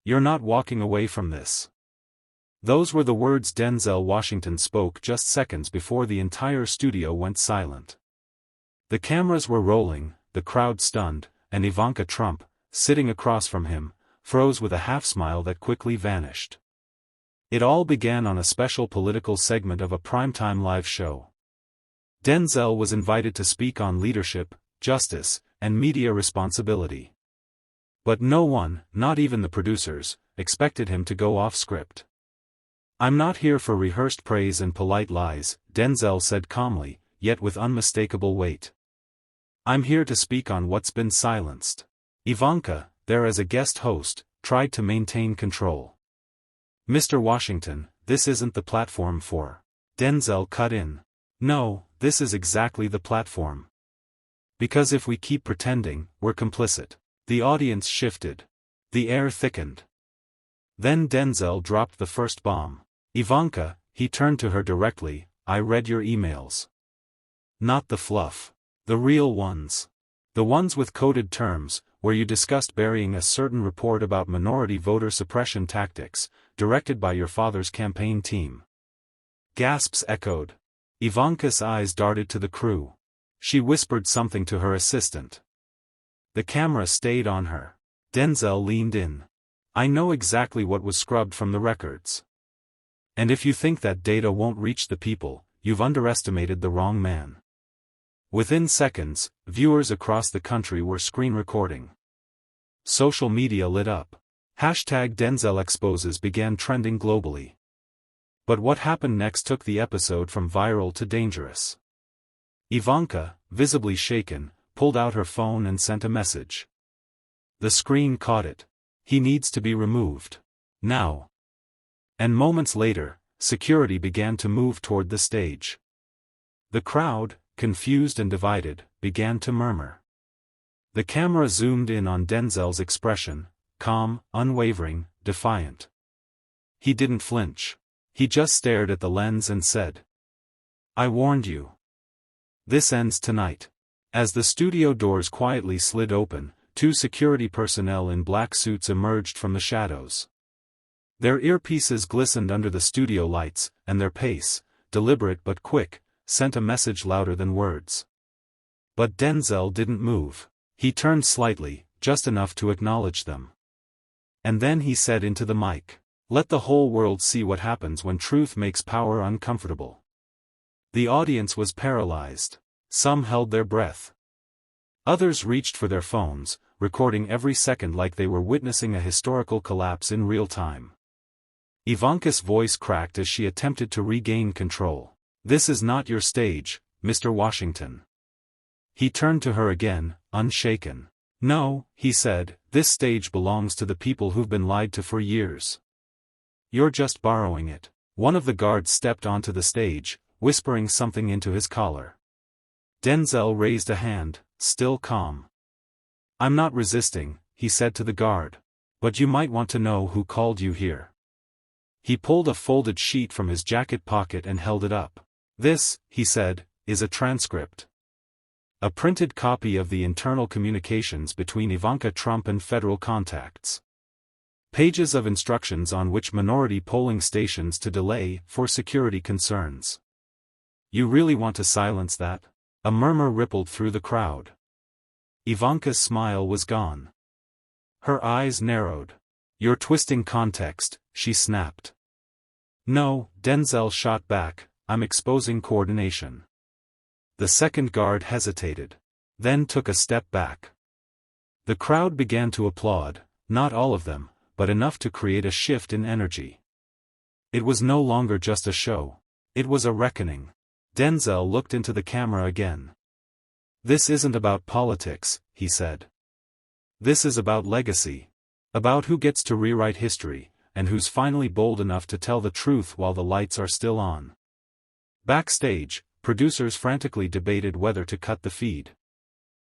You're not walking away from this." Those were the words Denzel Washington spoke just seconds before the entire studio went silent. The cameras were rolling, the crowd stunned, and Ivanka Trump, sitting across from him, froze with a half-smile that quickly vanished. It all began on a special political segment of a primetime live show. Denzel was invited to speak on leadership, justice, and media responsibility. But no one, not even the producers, expected him to go off script. "I'm not here for rehearsed praise and polite lies," Denzel said calmly, yet with unmistakable weight. "I'm here to speak on what's been silenced." Ivanka, there as a guest host, tried to maintain control. "Mr. Washington, this isn't the platform for..." Denzel cut in. "No, this is exactly the platform. Because if we keep pretending, we're complicit." The audience shifted. The air thickened. Then Denzel dropped the first bomb. "Ivanka," he turned to her directly, "I read your emails. Not the fluff. The real ones. The ones with coded terms, where you discussed burying a certain report about minority voter suppression tactics, directed by your father's campaign team." Gasps echoed. Ivanka's eyes darted to the crew. She whispered something to her assistant. The camera stayed on her. Denzel leaned in. "I know exactly what was scrubbed from the records. And if you think that data won't reach the people, you've underestimated the wrong man." Within seconds, viewers across the country were screen recording. Social media lit up. #DenzelExposes began trending globally. But what happened next took the episode from viral to dangerous. Ivanka, visibly shaken, pulled out her phone and sent a message. The screen caught it. "He needs to be removed. Now." And moments later, security began to move toward the stage. The crowd, confused and divided, began to murmur. The camera zoomed in on Denzel's expression, calm, unwavering, defiant. He didn't flinch. He just stared at the lens and said, "I warned you. This ends tonight." As the studio doors quietly slid open, two security personnel in black suits emerged from the shadows. Their earpieces glistened under the studio lights, and their pace, deliberate but quick, sent a message louder than words. But Denzel didn't move. He turned slightly, just enough to acknowledge them. And then he said into the mic, "Let the whole world see what happens when truth makes power uncomfortable." The audience was paralyzed. Some held their breath. Others reached for their phones, recording every second like they were witnessing a historical collapse in real time. Ivanka's voice cracked as she attempted to regain control. "This is not your stage, Mr. Washington." He turned to her again, unshaken. "No," he said, "this stage belongs to the people who've been lied to for years. You're just borrowing it." One of the guards stepped onto the stage, whispering something into his collar. Denzel raised a hand, still calm. "I'm not resisting," he said to the guard. "But you might want to know who called you here." He pulled a folded sheet from his jacket pocket and held it up. "This," he said, "is a transcript. A printed copy of the internal communications between Ivanka Trump and federal contacts. Pages of instructions on which minority polling stations to delay for security concerns." "You really want to silence that?" A murmur rippled through the crowd. Ivanka's smile was gone. Her eyes narrowed. "You're twisting context," she snapped. "No," Denzel shot back, "I'm exposing coordination." The second guard hesitated. Then took a step back. The crowd began to applaud, not all of them, but enough to create a shift in energy. It was no longer just a show. It was a reckoning. Denzel looked into the camera again. "This isn't about politics," he said. "This is about legacy. About who gets to rewrite history, and who's finally bold enough to tell the truth while the lights are still on." Backstage, producers frantically debated whether to cut the feed.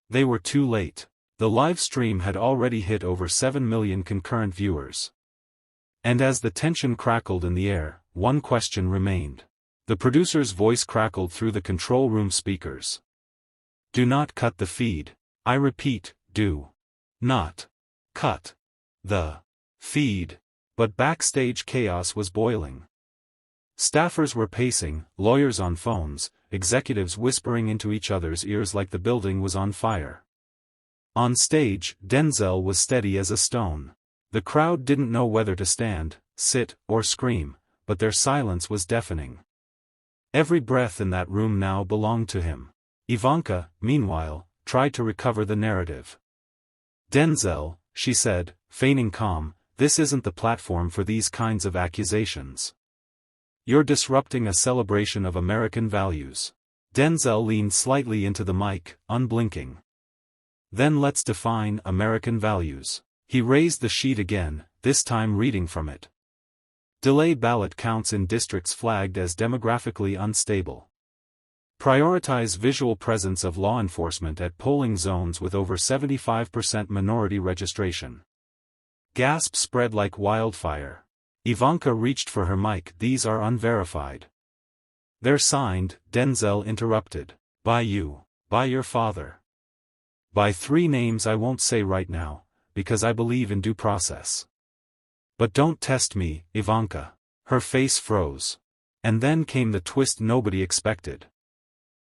They were too late. The live stream had already hit over 7 million concurrent viewers. And as the tension crackled in the air, one question remained. The producer's voice crackled through the control room speakers. "Do not cut the feed. I repeat, do not cut the feed. But backstage chaos was boiling. Staffers were pacing, lawyers on phones, executives whispering into each other's ears like the building was on fire. On stage, Denzel was steady as a stone. The crowd didn't know whether to stand, sit, or scream, but their silence was deafening. Every breath in that room now belonged to him. Ivanka, meanwhile, tried to recover the narrative. "Denzel," she said, feigning calm, "this isn't the platform for these kinds of accusations. You're disrupting a celebration of American values." Denzel leaned slightly into the mic, unblinking. "Then let's define American values." He raised the sheet again, this time reading from it. "Delay ballot counts in districts flagged as demographically unstable. Prioritize visual presence of law enforcement at polling zones with over 75% minority registration." Gasps spread like wildfire. Ivanka reached for her mic. "These are unverified." "They're signed," Denzel interrupted. "By you. By your father. By 3 names I won't say right now, because I believe in due process. But don't test me, Ivanka." Her face froze. And then came the twist nobody expected.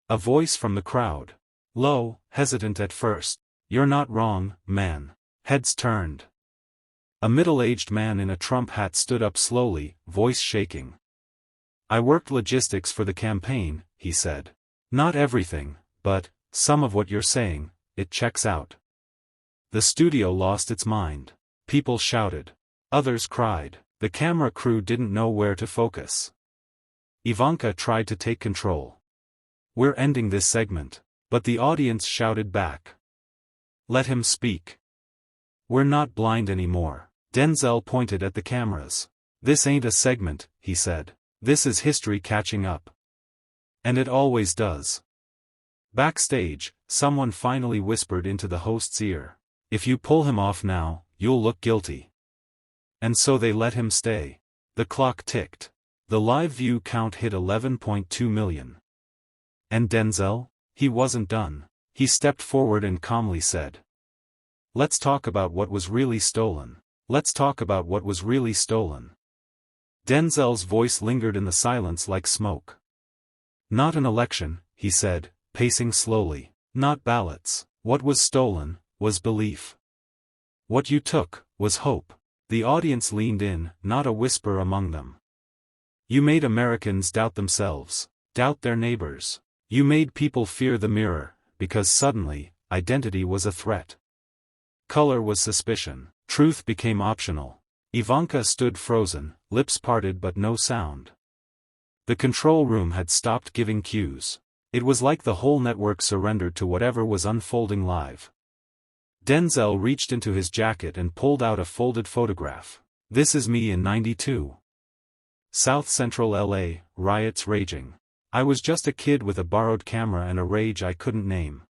A voice from the crowd. Low, hesitant at first. "You're not wrong, man." Heads turned. A middle-aged man in a Trump hat stood up slowly, voice shaking. "I worked logistics for the campaign," he said. "Not everything, but some of what you're saying, it checks out." The studio lost its mind. People shouted. Others cried. The camera crew didn't know where to focus. Ivanka tried to take control. "We're ending this segment." But the audience shouted back. "Let him speak. We're not blind anymore." Denzel pointed at the cameras. "This ain't a segment," he said. "This is history catching up. And it always does." Backstage, someone finally whispered into the host's ear. "If you pull him off now, you'll look guilty." And so they let him stay. The clock ticked. The live view count hit 11.2 million. And Denzel? He wasn't done. He stepped forward and calmly said, "Let's talk about what was really stolen. Let's talk about what was really stolen." Denzel's voice lingered in the silence like smoke. "Not an election," he said, pacing slowly. "Not ballots. What was stolen was belief. What you took was hope." The audience leaned in, not a whisper among them. "You made Americans doubt themselves, doubt their neighbors. You made people fear the mirror, because suddenly, identity was a threat. Color was suspicion. Truth became optional." Ivanka stood frozen, lips parted but no sound. The control room had stopped giving cues. It was like the whole network surrendered to whatever was unfolding live. Denzel reached into his jacket and pulled out a folded photograph. "This is me in '92. South Central LA, riots raging. I was just a kid with a borrowed camera and a rage I couldn't name."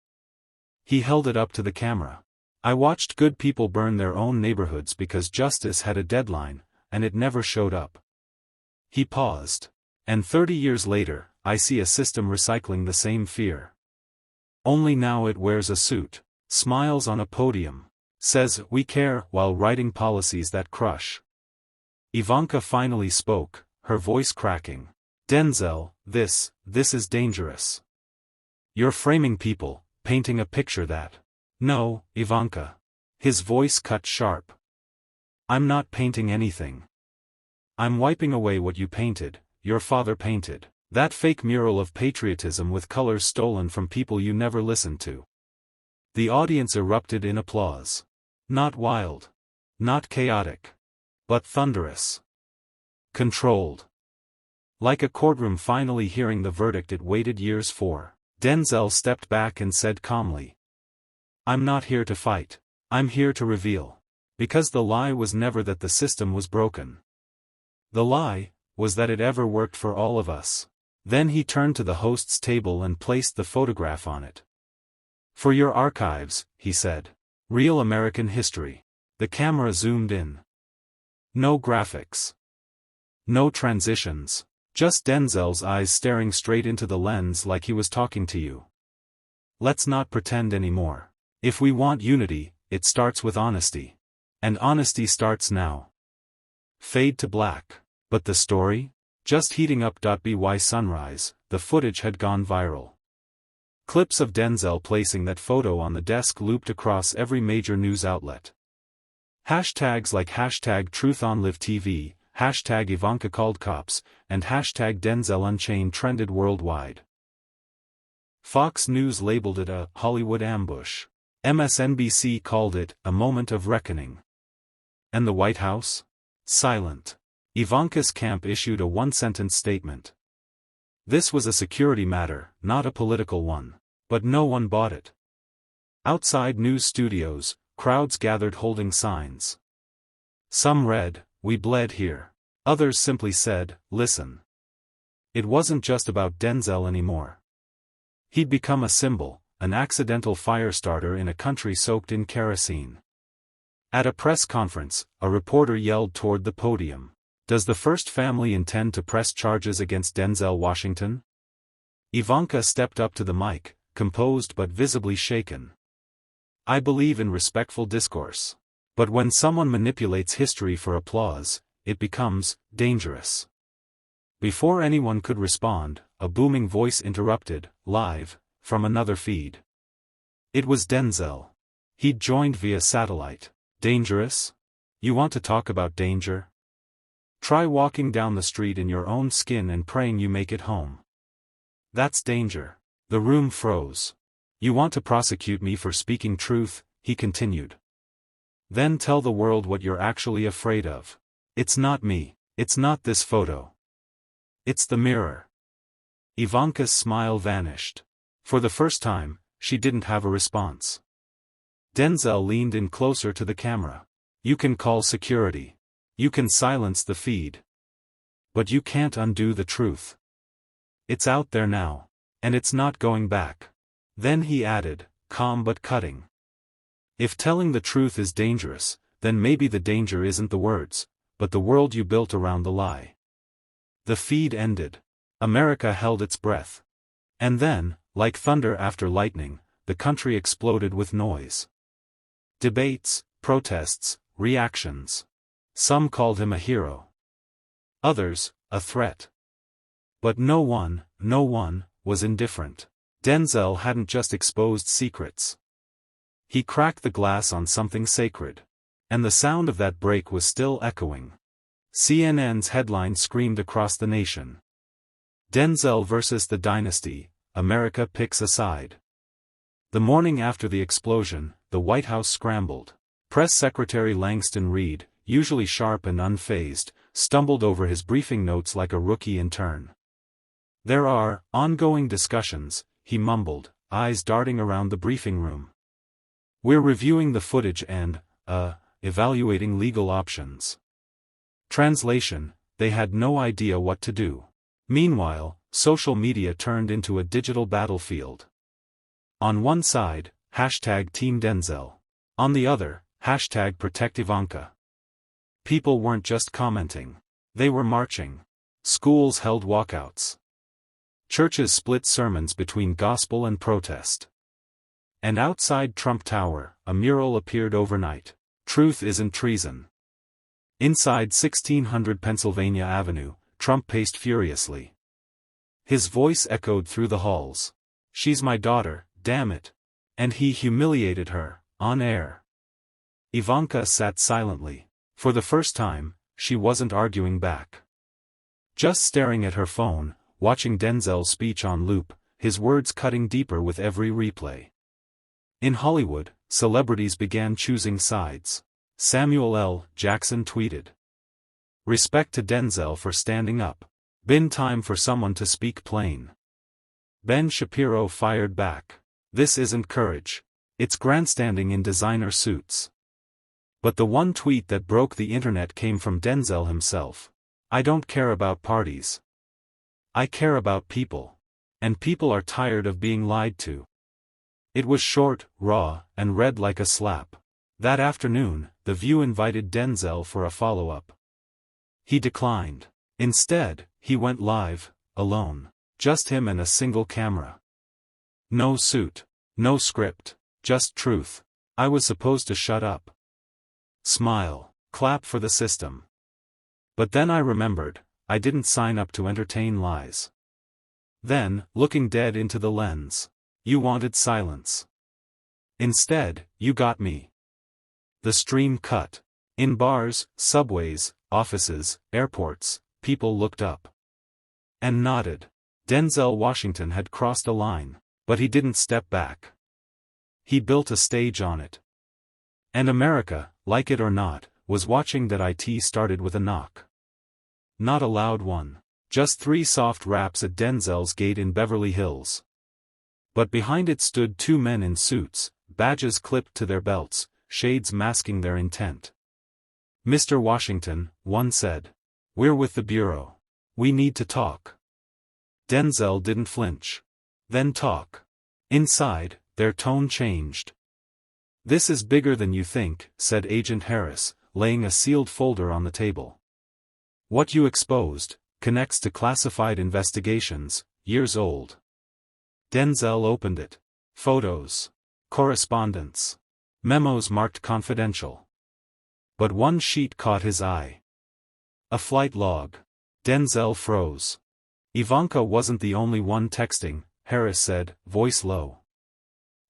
He held it up to the camera. "I watched good people burn their own neighborhoods because justice had a deadline, and it never showed up." He paused. "And 30 years later, I see a system recycling the same fear. Only now it wears a suit, smiles on a podium, says we care while writing policies that crush." Ivanka finally spoke, her voice cracking. "Denzel, this is dangerous. You're framing people, painting a picture that—" "No, Ivanka." His voice cut sharp. "I'm not painting anything. I'm wiping away what you painted, your father painted. That fake mural of patriotism with colors stolen from people you never listened to." The audience erupted in applause. Not wild. Not chaotic. But thunderous. Controlled. Like a courtroom finally hearing the verdict it waited years for. Denzel stepped back and said calmly, "I'm not here to fight. I'm here to reveal. Because the lie was never that the system was broken. The lie was that it ever worked for all of us." Then he turned to the host's table and placed the photograph on it. "For your archives," he said. "Real American history." The camera zoomed in. No graphics. No transitions. Just Denzel's eyes staring straight into the lens like he was talking to you. "Let's not pretend anymore. If we want unity, it starts with honesty. And honesty starts now." Fade to black. But the story? Just heating up. By sunrise, the footage had gone viral. Clips of Denzel placing that photo on the desk looped across every major news outlet. Hashtags like #TruthOnLiveTV, #Ivanka called cops, and #Denzel Unchained trended worldwide. Fox News labeled it a Hollywood ambush. MSNBC called it a moment of reckoning. And the White House? Silent. Ivanka's camp issued a one-sentence statement. This was a security matter, not a political one. But no one bought it. Outside news studios, crowds gathered holding signs. Some read, "We bled here." Others simply said, "Listen." It wasn't just about Denzel anymore. He'd become a symbol, an accidental fire starter in a country soaked in kerosene. At a press conference, a reporter yelled toward the podium, "Does the first family intend to press charges against Denzel Washington?" Ivanka stepped up to the mic, composed but visibly shaken. "I believe in respectful discourse. But when someone manipulates history for applause, it becomes dangerous." Before anyone could respond, a booming voice interrupted, live, from another feed. It was Denzel. He'd joined via satellite. "Dangerous? You want to talk about danger? Try walking down the street in your own skin and praying you make it home. That's danger." The room froze. "You want to prosecute me for speaking truth?" he continued. "Then tell the world what you're actually afraid of. It's not me. It's not this photo. It's the mirror." Ivanka's smile vanished. For the first time, she didn't have a response. Denzel leaned in closer to the camera. "You can call security. You can silence the feed. But you can't undo the truth. It's out there now. And it's not going back." Then he added, calm but cutting, "If telling the truth is dangerous, then maybe the danger isn't the words, but the world you built around the lie." The feed ended. America held its breath. And then, like thunder after lightning, the country exploded with noise. Debates, protests, reactions. Some called him a hero. Others, a threat. But no one, was indifferent. Denzel hadn't just exposed secrets. He cracked the glass on something sacred. And the sound of that break was still echoing. CNN's headline screamed across the nation. "Denzel versus the dynasty, America picks a side." The morning after the explosion, the White House scrambled. Press Secretary Langston Reed, usually sharp and unfazed, stumbled over his briefing notes like a rookie intern. "There are ongoing discussions," he mumbled, eyes darting around the briefing room. "We're reviewing the footage and, evaluating legal options." Translation: they had no idea what to do. Meanwhile, social media turned into a digital battlefield. On one side, #Team Denzel. On the other, #Protect Ivanka. People weren't just commenting. They were marching. Schools held walkouts. Churches split sermons between gospel and protest. And outside Trump Tower, a mural appeared overnight. "Truth isn't treason." Inside 1600 Pennsylvania Avenue, Trump paced furiously. His voice echoed through the halls. "She's my daughter, damn it." And he humiliated her, on air. Ivanka sat silently. For the first time, she wasn't arguing back. Just staring at her phone, watching Denzel's speech on loop, his words cutting deeper with every replay. In Hollywood, celebrities began choosing sides. Samuel L. Jackson tweeted, "Respect to Denzel for standing up. Been time for someone to speak plain." Ben Shapiro fired back, "This isn't courage. It's grandstanding in designer suits." But the one tweet that broke the internet came from Denzel himself. "I don't care about parties. I care about people. And people are tired of being lied to." It was short, raw, and read like a slap. That afternoon, The View invited Denzel for a follow-up. He declined. Instead, he went live, alone. Just him and a single camera. No suit. No script. Just truth. "I was supposed to shut up." Smile. Clap for the system. But then I remembered, I didn't sign up to entertain lies. Then, looking dead into the lens. You wanted silence. Instead, you got me. The stream cut. In bars, subways, offices, airports, people looked up. And nodded. Denzel Washington had crossed a line, but he didn't step back. He built a stage on it. And America, like it or not, was watching. That IT started with a knock. Not a loud one. Just 3 soft raps at Denzel's gate in Beverly Hills. But behind it stood 2 men in suits, badges clipped to their belts, shades masking their intent. "Mr. Washington," one said. "We're with the Bureau. We need to talk." Denzel didn't flinch. "Then talk." Inside, their tone changed. "This is bigger than you think," said Agent Harris, laying a sealed folder on the table. "What you exposed connects to classified investigations, years old." Denzel opened it. Photos. Correspondence. Memos marked confidential. But one sheet caught his eye. A flight log. Denzel froze. "Ivanka wasn't the only one texting," Harris said, voice low.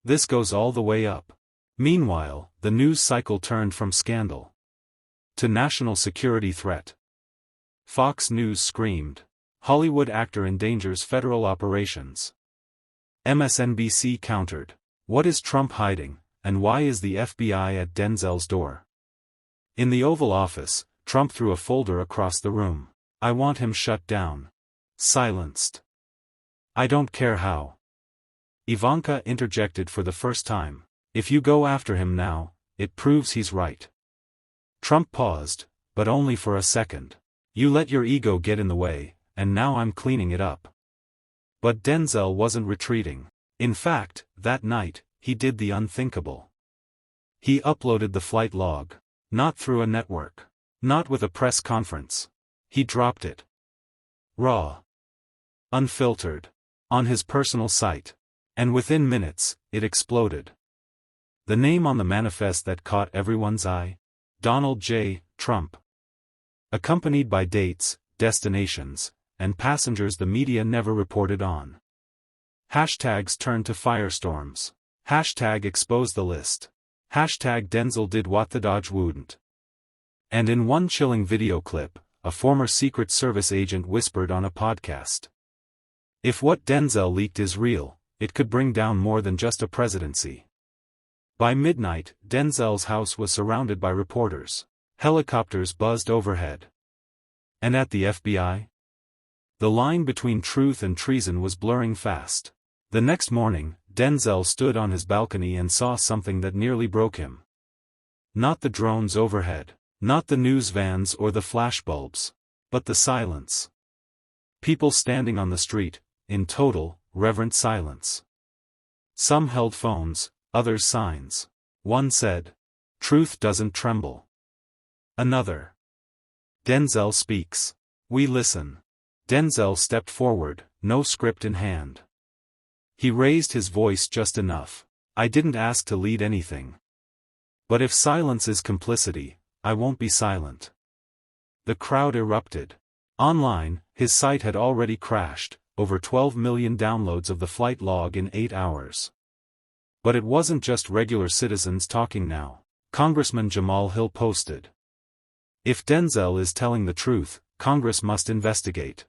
"This goes all the way up." Meanwhile, the news cycle turned from scandal to national security threat. Fox News screamed, "Hollywood actor endangers federal operations." MSNBC countered, "What is Trump hiding, and why is the FBI at Denzel's door?" In the Oval Office, Trump threw a folder across the room. "I want him shut down. Silenced. I don't care how." Ivanka interjected for the first time, "If you go after him now, it proves he's right." Trump paused, but only for a second. "You let your ego get in the way, and now I'm cleaning it up." But Denzel wasn't retreating. In fact, that night, he did the unthinkable. He uploaded the flight log. Not through a network. Not with a press conference. He dropped it. Raw. Unfiltered. On his personal site. And within minutes, it exploded. The name on the manifest that caught everyone's eye? Donald J. Trump. Accompanied by dates, destinations, and passengers the media never reported on. Hashtags turned to firestorms. Hashtag expose the list. Hashtag Denzel did what the Dodge wouldn't. And in one chilling video clip, a former Secret Service agent whispered on a podcast, "If what Denzel leaked is real, it could bring down more than just a presidency." By midnight, Denzel's house was surrounded by reporters. Helicopters buzzed overhead. And at the FBI? The line between truth and treason was blurring fast. The next morning, Denzel stood on his balcony and saw something that nearly broke him. Not the drones overhead, not the news vans or the flashbulbs, but the silence. People standing on the street, in total, reverent silence. Some held phones, others signs. One said, "Truth doesn't tremble." Another, "Denzel speaks. We listen." Denzel stepped forward, no script in hand. He raised his voice just enough. "I didn't ask to lead anything. But if silence is complicity, I won't be silent." The crowd erupted. Online, his site had already crashed, over 12 million downloads of the flight log in 8 hours. But it wasn't just regular citizens talking now. Congressman Jamal Hill posted, "If Denzel is telling the truth, Congress must investigate.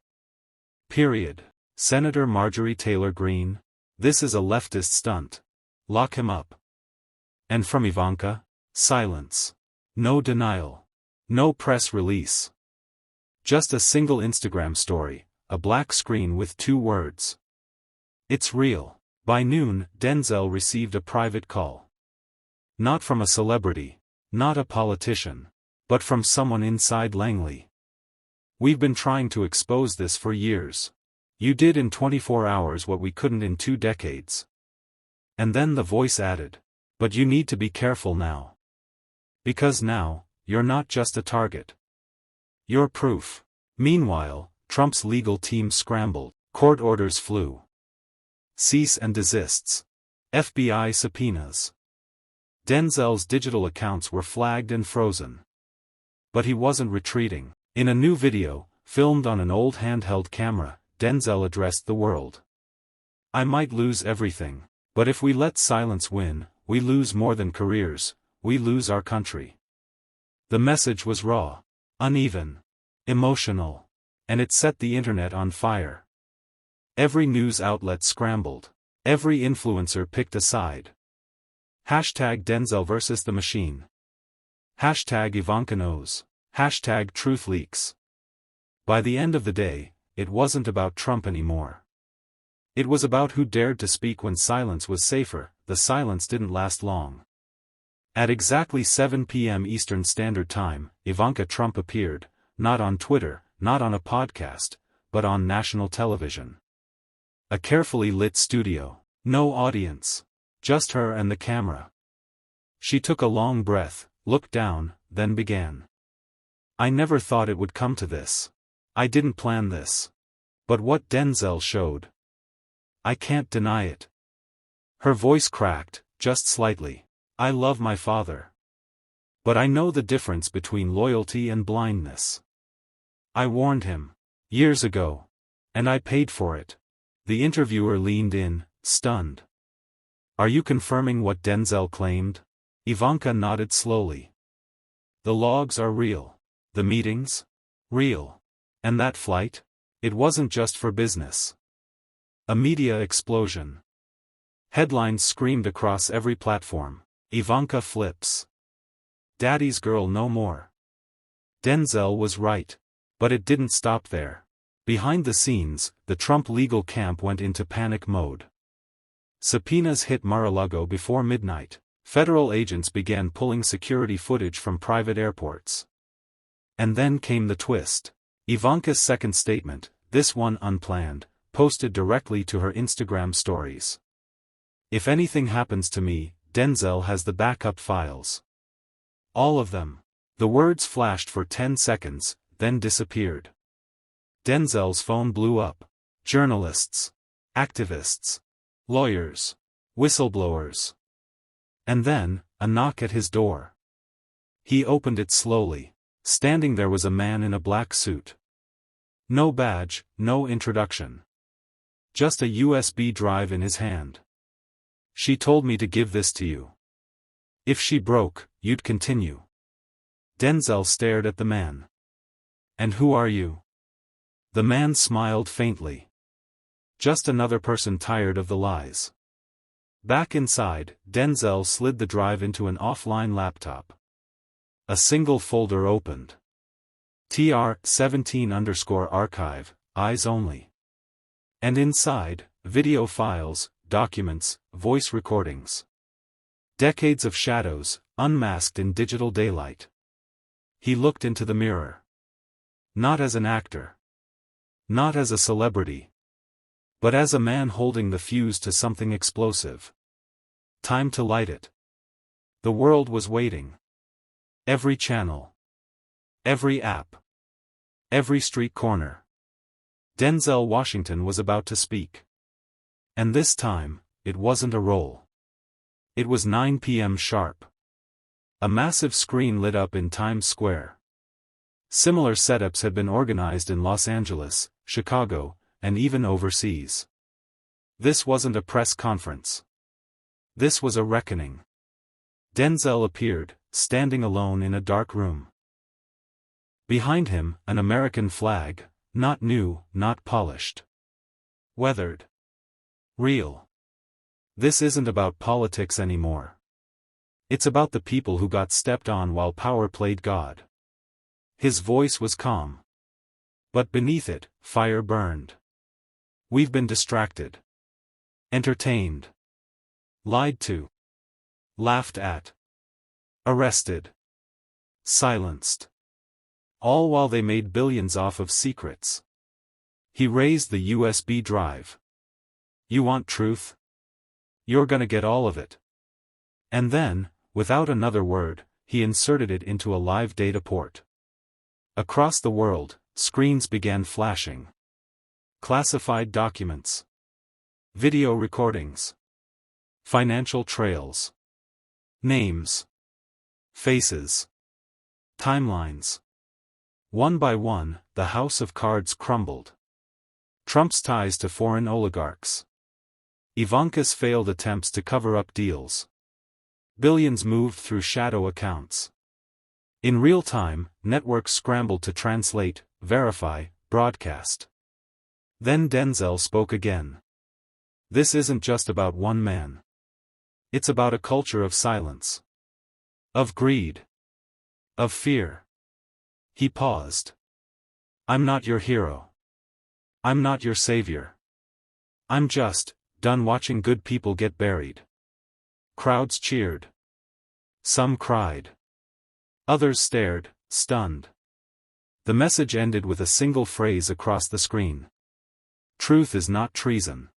Period." Senator Marjorie Taylor Greene, "This is a leftist stunt. Lock him up." And from Ivanka, silence. No denial. No press release. Just a single Instagram story, a black screen with 2 words. "It's real." By noon, Denzel received a private call. Not from a celebrity, not a politician, but from someone inside Langley. "We've been trying to expose this for years. You did in 24 hours what we couldn't in 2 decades. And then the voice added, "But you need to be careful now. Because now, you're not just a target. You're proof." Meanwhile, Trump's legal team scrambled. Court orders flew. Cease and desists. FBI subpoenas. Denzel's digital accounts were flagged and frozen. But he wasn't retreating. In a new video, filmed on an old handheld camera, Denzel addressed the world. "I might lose everything, but if we let silence win, we lose more than careers, we lose our country." The message was raw, uneven, emotional, and it set the internet on fire. Every news outlet scrambled. Every influencer picked a side. Hashtag Denzel versus the machine. Hashtag Ivanka knows. Hashtag truth leaks. By the end of the day, it wasn't about Trump anymore. It was about who dared to speak when silence was safer. The silence didn't last long. At exactly 7 p.m. Eastern Standard Time, Ivanka Trump appeared, not on Twitter, not on a podcast, but on national television. A carefully lit studio. No audience. Just her and the camera. She took a long breath, looked down, then began. "I never thought it would come to this. I didn't plan this. But what Denzel showed. I can't deny it." Her voice cracked, just slightly. "I love my father. But I know the difference between loyalty and blindness. I warned him. Years ago. And I paid for it." The interviewer leaned in, stunned. "Are you confirming what Denzel claimed?" Ivanka nodded slowly. "The logs are real. The meetings? Real. And that flight? It wasn't just for business." A media explosion. Headlines screamed across every platform. "Ivanka flips. Daddy's girl no more." Denzel was right. But it didn't stop there. Behind the scenes, the Trump legal camp went into panic mode. Subpoenas hit Mar-a-Lago before midnight. Federal agents began pulling security footage from private airports. And then came the twist. Ivanka's second statement, this one unplanned, posted directly to her Instagram stories. "If anything happens to me, Denzel has the backup files. All of them." The words flashed for 10 seconds, then disappeared. Denzel's phone blew up. Journalists. Activists. Lawyers. Whistleblowers. And then, a knock at his door. He opened it slowly. Standing there was a man in a black suit. No badge, no introduction. Just a USB drive in his hand. "She told me to give this to you. If she broke, you'd continue." Denzel stared at the man. "And who are you?" The man smiled faintly. "Just another person tired of the lies." Back inside, Denzel slid the drive into an offline laptop. A single folder opened. TR-17_archive, eyes only. And inside, video files, documents, voice recordings. Decades of shadows, unmasked in digital daylight. He looked into the mirror. Not as an actor. Not as a celebrity. But as a man holding the fuse to something explosive. Time to light it. The world was waiting. Every channel. Every app. Every street corner. Denzel Washington was about to speak. And this time, it wasn't a role. It was 9 p.m. sharp. A massive screen lit up in Times Square. Similar setups had been organized in Los Angeles, Chicago, and even overseas. This wasn't a press conference. This was a reckoning. Denzel appeared, standing alone in a dark room. Behind him, an American flag, not new, not polished. Weathered. Real. This isn't about politics anymore. It's about the people who got stepped on while power played God. His voice was calm. But beneath it, fire burned. We've been distracted. Entertained. Lied to. Laughed at. Arrested. Silenced. All while they made billions off of secrets. He raised the USB drive. "You want truth? You're gonna get all of it." And then, without another word, he inserted it into a live data port. Across the world, screens began flashing. Classified documents. Video recordings. Financial trails. Names. Faces. Timelines. One by one, the house of cards crumbled. Trump's ties to foreign oligarchs. Ivanka's failed attempts to cover up deals. Billions moved through shadow accounts. In real time, networks scrambled to translate, verify, broadcast. Then Denzel spoke again. This isn't just about one man. It's about a culture of silence. Of greed. Of fear. He paused. I'm not your hero. I'm not your savior. I'm just done watching good people get buried. Crowds cheered. Some cried. Others stared, stunned. The message ended with a single phrase across the screen. Truth is not treason.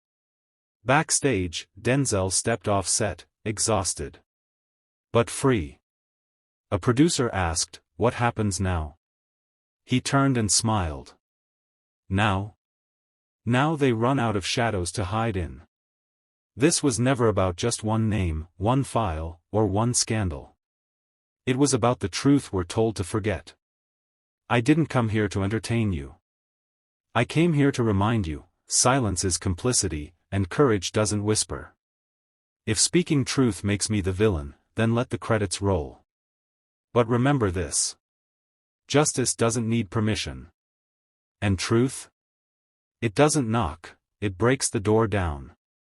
Backstage, Denzel stepped off set, exhausted. But free. A producer asked, "What happens now?" He turned and smiled. Now? Now they run out of shadows to hide in. This was never about just one name, one file, or one scandal. It was about the truth we're told to forget. I didn't come here to entertain you. I came here to remind you, silence is complicity, and courage doesn't whisper. If speaking truth makes me the villain, then let the credits roll. But remember this. Justice doesn't need permission. And truth? It doesn't knock, it breaks the door down.